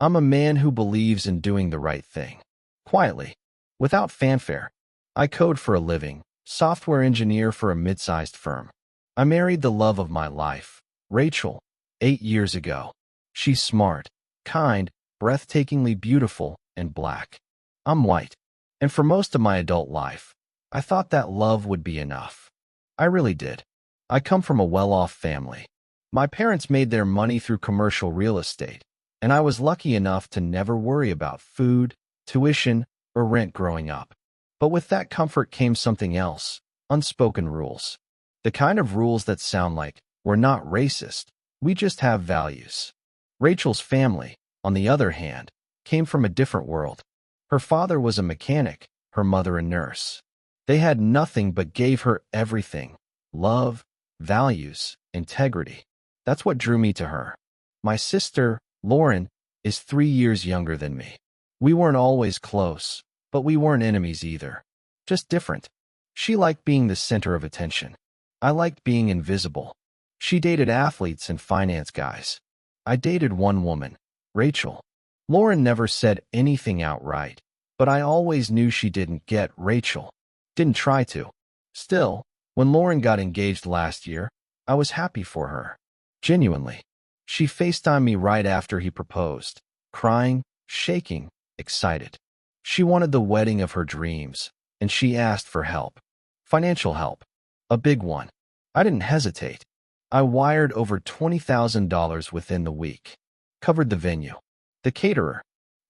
I'm a man who believes in doing the right thing. Quietly, without fanfare. I code for a living, software engineer for a mid-sized firm. I married the love of my life, Rachel, 8 years ago. She's smart, kind, breathtakingly beautiful, and black. I'm white. And for most of my adult life, I thought that love would be enough. I really did. I come from a well-off family. My parents made their money through commercial real estate, and I was lucky enough to never worry about food, tuition, or rent growing up. But with that comfort came something else, unspoken rules. The kind of rules that sound like, we're not racist, we just have values. Rachel's family, on the other hand, came from a different world. Her father was a mechanic, her mother a nurse. They had nothing but gave her everything: love, values, integrity. That's what drew me to her. My sister, Lauren, is 3 years younger than me. We weren't always close, but we weren't enemies either. Just different. She liked being the center of attention. I liked being invisible. She dated athletes and finance guys. I dated one woman, Rachel. Lauren never said anything outright, but I always knew she didn't get Rachel. Didn't try to. Still, when Lauren got engaged last year, I was happy for her. Genuinely. She FaceTimed me right after he proposed, crying, shaking, excited. She wanted the wedding of her dreams, and she asked for help. Financial help. A big one. I didn't hesitate. I wired over $20,000 within the week. Covered the venue, the caterer,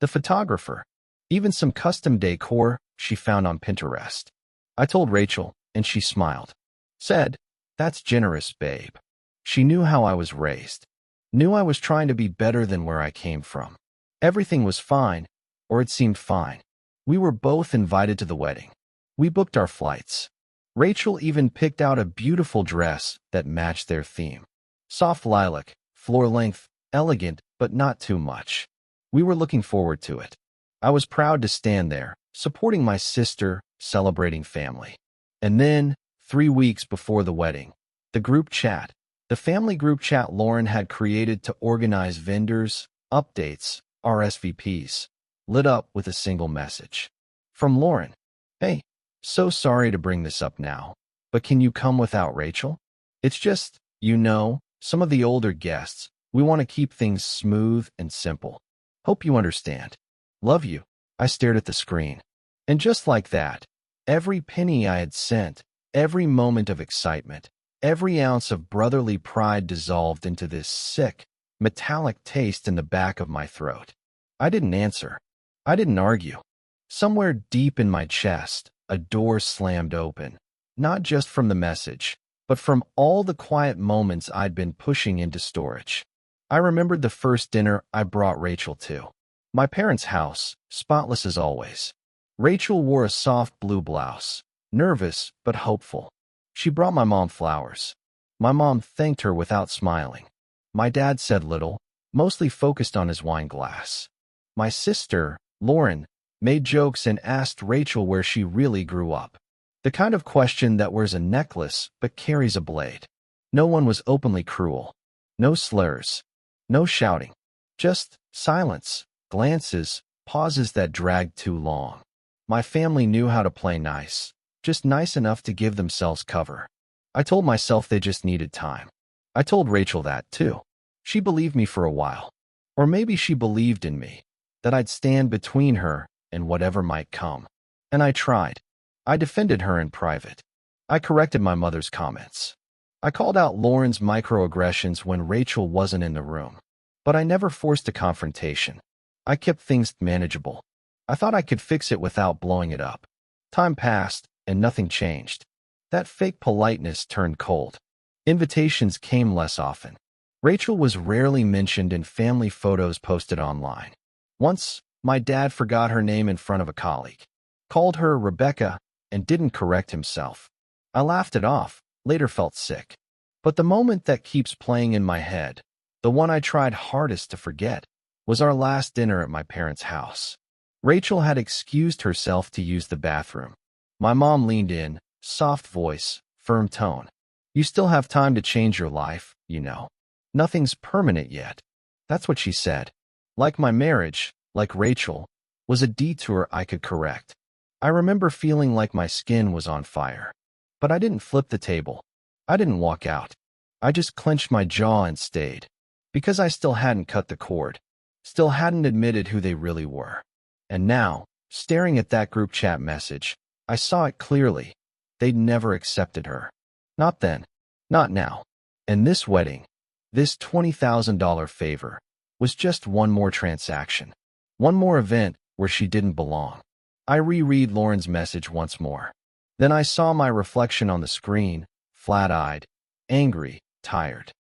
the photographer, even some custom decor she found on Pinterest. I told Rachel, and she smiled. Said, "That's generous, babe." She knew how I was raised. Knew I was trying to be better than where I came from. Everything was fine, or it seemed fine. We were both invited to the wedding. We booked our flights. Rachel even picked out a beautiful dress that matched their theme. Soft lilac, floor-length, elegant, but not too much. We were looking forward to it. I was proud to stand there, supporting my sister, celebrating family. And then, 3 weeks before the wedding, the group chat, the family group chat Lauren had created to organize vendors, updates, RSVPs, lit up with a single message. From Lauren. "Hey, so sorry to bring this up now, but can you come without Rachel? It's just, some of the older guests, we want to keep things smooth and simple. Hope you understand. Love you." I stared at the screen. And just like that, every penny I had sent, every moment of excitement, every ounce of brotherly pride dissolved into this sick, metallic taste in the back of my throat. I didn't answer. I didn't argue. Somewhere deep in my chest, a door slammed open, not just from the message, but from all the quiet moments I'd been pushing into storage. I remembered the first dinner I brought Rachel to. My parents' house, spotless as always. Rachel wore a soft blue blouse, nervous but hopeful. She brought my mom flowers. My mom thanked her without smiling. My dad said little, mostly focused on his wine glass. My sister, Lauren, made jokes and asked Rachel where she really grew up. The kind of question that wears a necklace but carries a blade. No one was openly cruel. No slurs. No shouting. Just silence, glances, pauses that dragged too long. My family knew how to play nice, just nice enough to give themselves cover. I told myself they just needed time. I told Rachel that, too. She believed me for a while. Or maybe she believed in me, that I'd stand between her and whatever might come. And I tried. I defended her in private. I corrected my mother's comments. I called out Lauren's microaggressions when Rachel wasn't in the room. But I never forced a confrontation. I kept things manageable. I thought I could fix it without blowing it up. Time passed, and nothing changed. That fake politeness turned cold. Invitations came less often. Rachel was rarely mentioned in family photos posted online. Once, my dad forgot her name in front of a colleague, called her Rebecca, and didn't correct himself. I laughed it off, later felt sick. But the moment that keeps playing in my head, the one I tried hardest to forget, was our last dinner at my parents' house. Rachel had excused herself to use the bathroom. My mom leaned in, soft voice, firm tone. "You still have time to change your life, you know. Nothing's permanent yet." That's what she said. Like my marriage, like Rachel, was a detour I could correct. I remember feeling like my skin was on fire. But I didn't flip the table. I didn't walk out. I just clenched my jaw and stayed. Because I still hadn't cut the cord. Still hadn't admitted who they really were. And now, staring at that group chat message, I saw it clearly. They'd never accepted her. Not then. Not now. And this wedding, this $20,000 favor, was just one more transaction. One more event where she didn't belong. I reread Lauren's message once more. Then I saw my reflection on the screen, flat-eyed, angry, tired.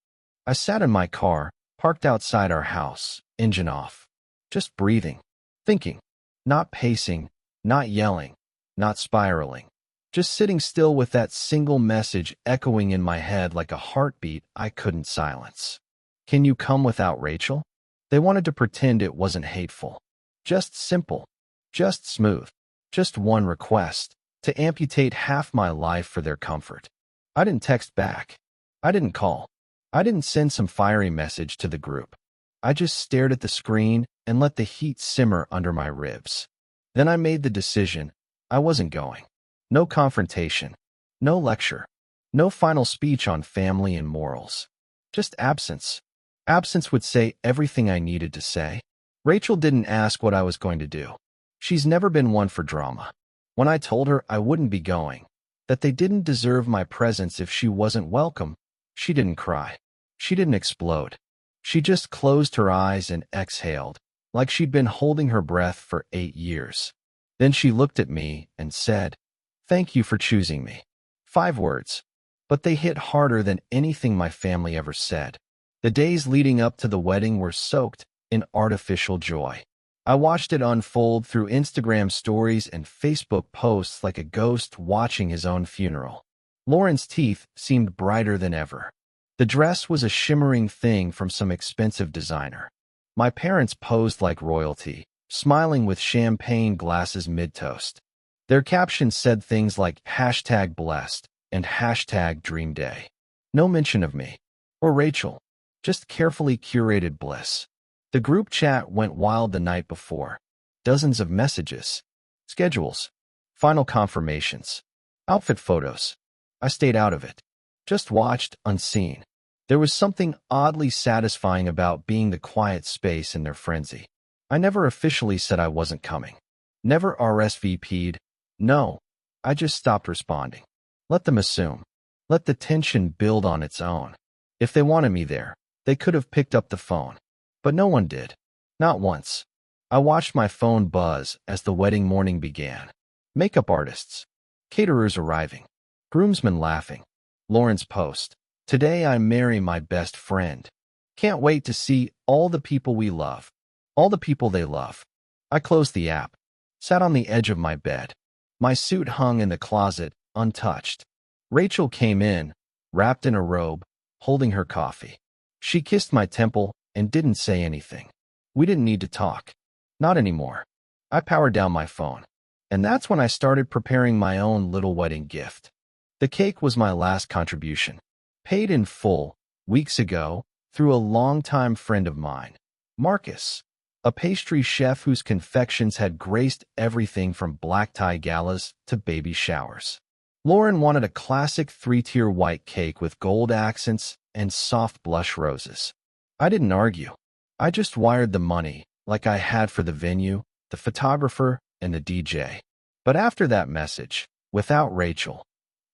I sat in my car, parked outside our house, engine off. Just breathing, thinking, not pacing, not yelling, not spiraling. Just sitting still with that single message echoing in my head like a heartbeat I couldn't silence. Can you come without Rachel? They wanted to pretend it wasn't hateful. Just simple. Just smooth. Just one request. To amputate half my life for their comfort. I didn't text back. I didn't call. I didn't send some fiery message to the group. I just stared at the screen and let the heat simmer under my ribs. Then I made the decision. I wasn't going. No confrontation. No lecture. No final speech on family and morals. Just absence. Absence would say everything I needed to say. Rachel didn't ask what I was going to do. She's never been one for drama. When I told her I wouldn't be going, that they didn't deserve my presence if she wasn't welcome, she didn't cry. She didn't explode. She just closed her eyes and exhaled, like she'd been holding her breath for 8 years. Then she looked at me and said, "Thank you for choosing me." 5 words, but they hit harder than anything my family ever said. The days leading up to the wedding were soaked in artificial joy. I watched it unfold through Instagram stories and Facebook posts like a ghost watching his own funeral. Lauren's teeth seemed brighter than ever. The dress was a shimmering thing from some expensive designer. My parents posed like royalty, smiling with champagne glasses mid-toast. Their captions said things like #blessed and #dream-day. No mention of me or Rachel, just carefully curated bliss. The group chat went wild the night before. Dozens of messages, schedules, final confirmations, outfit photos. I stayed out of it. Just watched, unseen. There was something oddly satisfying about being the quiet space in their frenzy. I never officially said I wasn't coming. Never RSVP'd. No, I just stopped responding. Let them assume. Let the tension build on its own. If they wanted me there, they could have picked up the phone. But no one did. Not once. I watched my phone buzz as the wedding morning began. Makeup artists. Caterers arriving. Groomsmen laughing. Lauren's post. "Today I marry my best friend. Can't wait to see all the people we love. All the people they love." I closed the app. Sat on the edge of my bed. My suit hung in the closet, untouched. Rachel came in, wrapped in a robe, holding her coffee. She kissed my temple and didn't say anything. We didn't need to talk. Not anymore. I powered down my phone. And that's when I started preparing my own little wedding gift. The cake was my last contribution. Paid in full, weeks ago, through a longtime friend of mine, Marcus, a pastry chef whose confections had graced everything from black tie galas to baby showers. Lauren wanted a classic 3-tier white cake with gold accents and soft blush roses. I didn't argue. I just wired the money, like I had for the venue, the photographer, and the DJ. But after that message, without Rachel,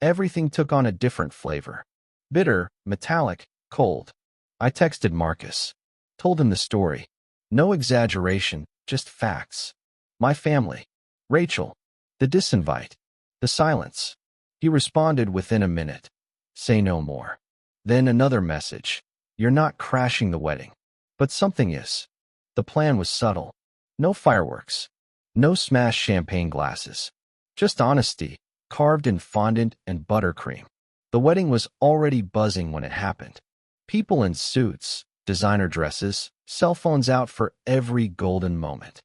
everything took on a different flavor. Bitter, metallic, cold. I texted Marcus. Told him the story. No exaggeration, just facts. My family. Rachel. The disinvite. The silence. He responded within a minute. Say no more. Then another message. You're not crashing the wedding. But something is. The plan was subtle. No fireworks. No smashed champagne glasses. Just honesty, carved in fondant and buttercream. The wedding was already buzzing when it happened. People in suits, designer dresses, cell phones out for every golden moment.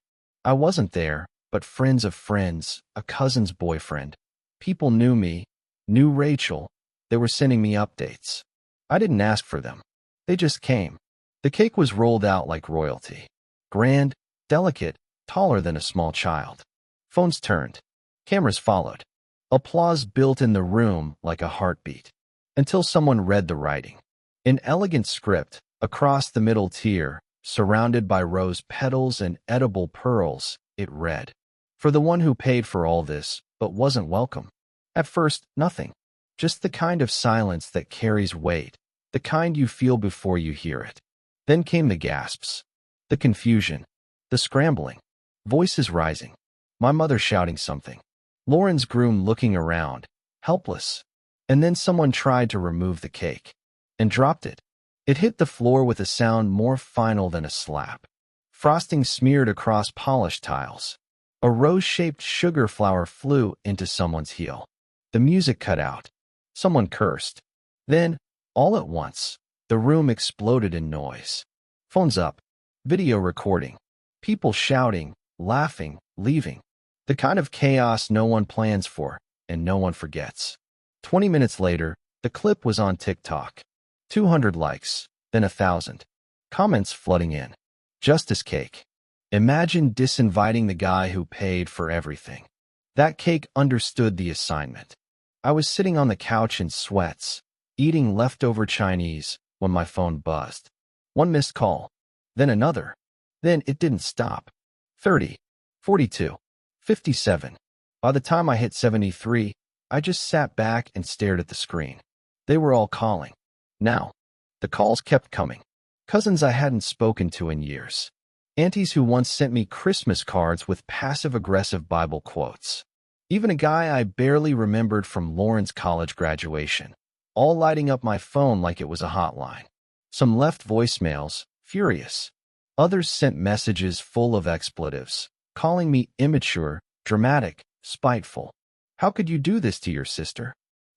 I wasn't there, but friends of friends, a cousin's boyfriend. People knew me, knew Rachel. They were sending me updates. I didn't ask for them. They just came. The cake was rolled out like royalty. Grand, delicate, taller than a small child. Phones turned. Cameras followed. Applause built in the room like a heartbeat. Until someone read the writing. In elegant script, across the middle tier, surrounded by rose petals and edible pearls, it read, "For the one who paid for all this, but wasn't welcome." At first, nothing. Just the kind of silence that carries weight, the kind you feel before you hear it. Then came the gasps, the confusion, the scrambling, voices rising, my mother shouting something, Lauren's groom looking around, helpless. And then someone tried to remove the cake and dropped it. It hit the floor with a sound more final than a slap. Frosting smeared across polished tiles. A rose-shaped sugar flower flew into someone's heel. The music cut out. Someone cursed. Then, all at once, the room exploded in noise. Phones up. Video recording. People shouting, laughing, leaving. The kind of chaos no one plans for and no one forgets. 20 minutes later, the clip was on TikTok. 200 likes, then 1,000. Comments flooding in. Justice cake. Imagine disinviting the guy who paid for everything. That cake understood the assignment. I was sitting on the couch in sweats, eating leftover Chinese, when my phone buzzed. One missed call. Then another. Then it didn't stop. 30. 42. 57. By the time I hit 73, I just sat back and stared at the screen. They were all calling. Now, the calls kept coming. Cousins I hadn't spoken to in years. Aunties who once sent me Christmas cards with passive-aggressive Bible quotes. Even a guy I barely remembered from Lauren's college graduation. All lighting up my phone like it was a hotline. Some left voicemails, furious. Others sent messages full of expletives, calling me immature, dramatic, spiteful. How could you do this to your sister?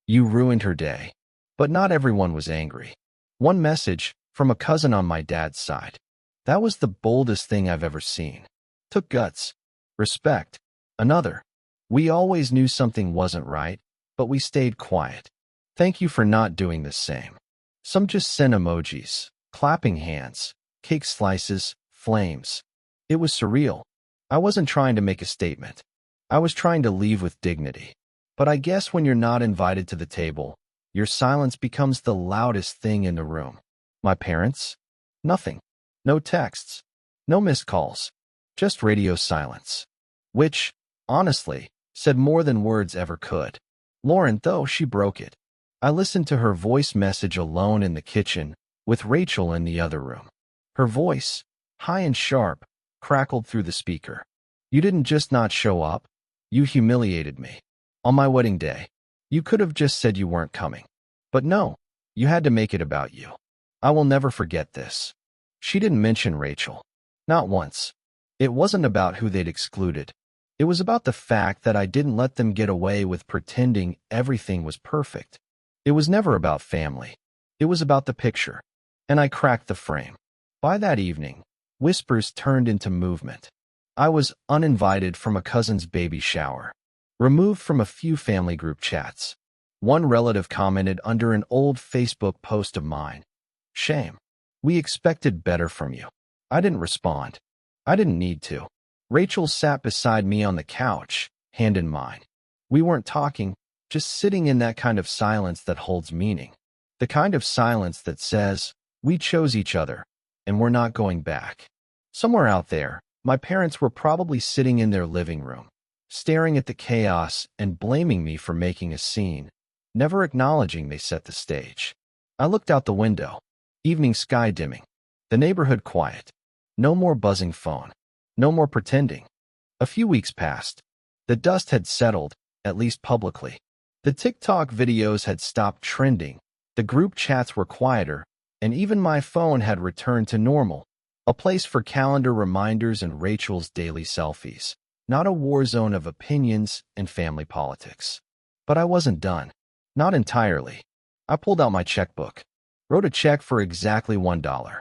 You ruined her day. But not everyone was angry. One message, from a cousin on my dad's side. That was the boldest thing I've ever seen. Took guts. Respect. Another. We always knew something wasn't right, but we stayed quiet. Thank you for not doing the same. Some just sent emojis, clapping hands, cake slices, flames. It was surreal. I wasn't trying to make a statement. I was trying to leave with dignity. But I guess when you're not invited to the table, your silence becomes the loudest thing in the room. My parents? Nothing. No texts. No missed calls. Just radio silence. Which, honestly, said more than words ever could. Lauren, though, she broke it. I listened to her voice message alone in the kitchen, with Rachel in the other room. Her voice, high and sharp, crackled through the speaker. You didn't just not show up. You humiliated me. On my wedding day. You could have just said you weren't coming. But no, you had to make it about you. I will never forget this. She didn't mention Rachel. Not once. It wasn't about who they'd excluded. It was about the fact that I didn't let them get away with pretending everything was perfect. It was never about family. It was about the picture. And I cracked the frame. By that evening, whispers turned into movement. I was uninvited from a cousin's baby shower. Removed from a few family group chats. One relative commented under an old Facebook post of mine. Shame. We expected better from you. I didn't respond. I didn't need to. Rachel sat beside me on the couch, hand in mine. We weren't talking, just sitting in that kind of silence that holds meaning. The kind of silence that says, we chose each other, and we're not going back. Somewhere out there, my parents were probably sitting in their living room, staring at the chaos and blaming me for making a scene, never acknowledging they set the stage. I looked out the window. Evening sky dimming. The neighborhood quiet. No more buzzing phone. No more pretending. A few weeks passed. The dust had settled, at least publicly. The TikTok videos had stopped trending. The group chats were quieter, and even my phone had returned to normal, a place for calendar reminders and Rachel's daily selfies, not a war zone of opinions and family politics. But I wasn't done. Not entirely. I pulled out my checkbook. Wrote a check for exactly $1.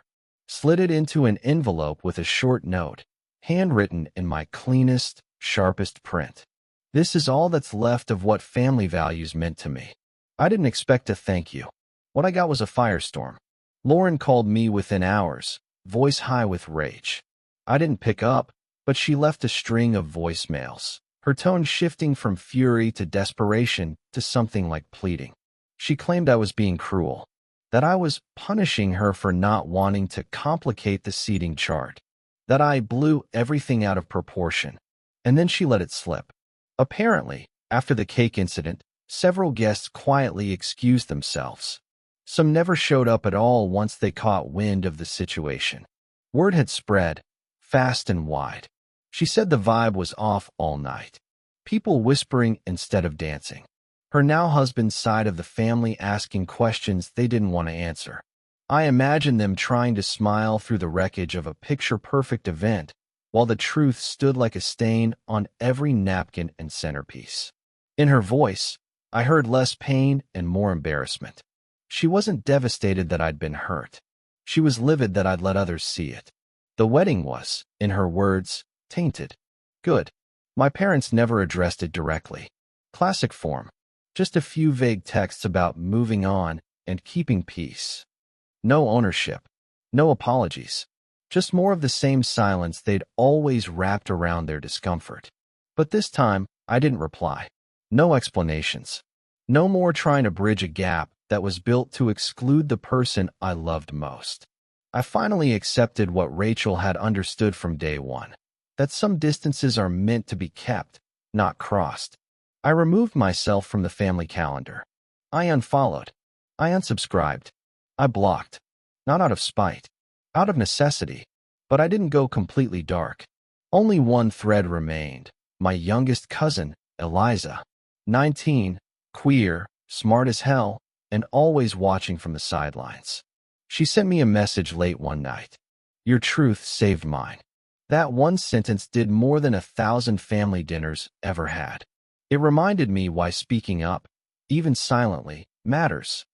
Slid it into an envelope with a short note, handwritten in my cleanest, sharpest print. This is all that's left of what family values meant to me. I didn't expect a thank you. What I got was a firestorm. Lauren called me within hours, voice high with rage. I didn't pick up, but she left a string of voicemails, her tone shifting from fury to desperation to something like pleading. She claimed I was being cruel, that I was punishing her for not wanting to complicate the seating chart, that I blew everything out of proportion. And then she let it slip. Apparently, after the cake incident, several guests quietly excused themselves. Some never showed up at all once they caught wind of the situation. Word had spread, fast and wide. She said the vibe was off all night. People whispering instead of dancing. Her now husband's side of the family asking questions they didn't want to answer. I imagined them trying to smile through the wreckage of a picture-perfect event, while the truth stood like a stain on every napkin and centerpiece. In her voice, I heard less pain and more embarrassment. She wasn't devastated that I'd been hurt. She was livid that I'd let others see it. The wedding was, in her words, tainted. Good. My parents never addressed it directly. Classic form. Just a few vague texts about moving on and keeping peace. No ownership. No apologies. Just more of the same silence they'd always wrapped around their discomfort. But this time, I didn't reply. No explanations. No more trying to bridge a gap that was built to exclude the person I loved most. I finally accepted what Rachel had understood from day one, that some distances are meant to be kept, not crossed. I removed myself from the family calendar. I unfollowed. I unsubscribed. I blocked. Not out of spite, out of necessity. But I didn't go completely dark. Only one thread remained. My youngest cousin, Eliza, 19, queer, smart as hell, and always watching from the sidelines. She sent me a message late one night. Your truth saved mine. That one sentence did more than 1,000 family dinners ever had. It reminded me why speaking up, even silently, matters.